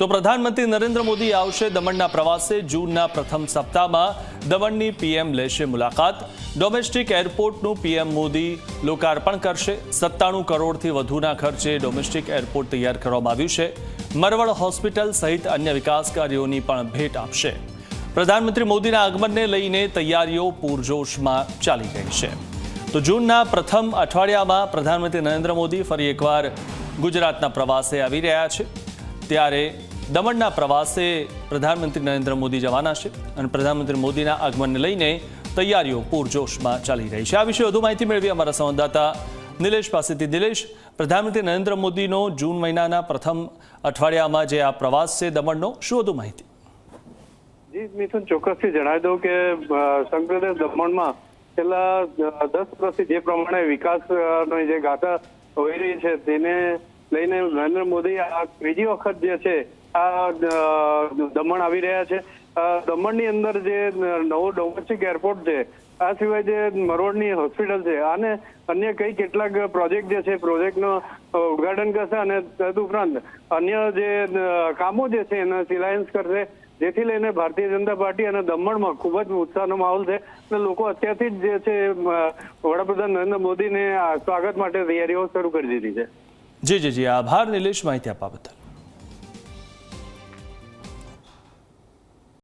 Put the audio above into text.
તો પ્રધાનમંત્રી નરેન્દ્ર મોદી આવશે દમણના પ્રવાસે। જૂનના પ્રથમ સપ્તાહમાં દમણની પીએમ લેશે મુલાકાત। ડોમેસ્ટિક એરપોર્ટનું પીએમ મોદી લોકાર્પણ કરશે। 97 કરોડથી વધુના ખર્ચે ડોમેસ્ટિક એરપોર્ટ તૈયાર કરવામાં આવ્યું છે। મરવડ હોસ્પિટલ સહિત અન્ય વિકાસ કાર્યોની પણ ભેટ આપશે। પ્રધાનમંત્રી મોદીના આગમનને લઈને તૈયારીઓ પૂરજોશમાં ચાલી રહી છે। તો જૂનના પ્રથમ અઠવાડિયામાં પ્રધાનમંત્રી નરેન્દ્ર મોદી ફરી એકવાર ગુજરાતના પ્રવાસે આવી રહ્યા છે, ત્યારે દમણના પ્રવાસે પ્રધાનમંત્રી નરેન્દ્ર મોદી જવાના છે અને પ્રધાનમંત્રી મોદીના આગમનને લઈને તૈયારીઓ પૂરજોશમાં ચાલી રહી છે। આ વિશે વધુ માહિતી મેળવી અમારા સંવાદદાતા નિલેશ પાસેથી। નિલેશ, પ્રધાનમંત્રી નરેન્દ્ર મોદીનો જૂન મહિનાના પ્રથમ અઠવાડિયામાં જે આ પ્રવાસ છે દમણનો, શું વધુ માહિતી? જી મિથુન, ચોક્કસથી જણાવી દઉં કે સંઘપ્રદેશ દમણમાં છેલ્લા 10 વર્ષથી જે પ્રમાણે વિકાસની જે ગાથા હોઈ રહી છે તેને લઈને નરેન્દ્ર મોદી આ ત્રીજી વખત જે છે આ દમણ આવી રહ્યા છે। દમણની અંદર જે નવો ડોમેસ્ટિક એરપોર્ટ છે, આ સિવાય જે મરોડની હોસ્પિટલ છે અને અન્ય કેટલાક પ્રોજેક્ટ જે છે પ્રોજેક્ટનું ઉદ્ઘાટન કરશે અને તદુપરાંત અન્ય જે કામો જે છે એના શિલાન્યાસ કરશે, જેથી લઈને ભારતીય જનતા પાર્ટી અને દમણમાં ખૂબ જ ઉત્સાહનો માહોલ છે અને લોકો અત્યારથી જ જે છે વડાપ્રધાન નરેન્દ્ર મોદીને સ્વાગત માટે તૈયારીઓ શરૂ કરી દીધી છે। જી, આભાર નિલેશ, માહિતી આપવા બદલ।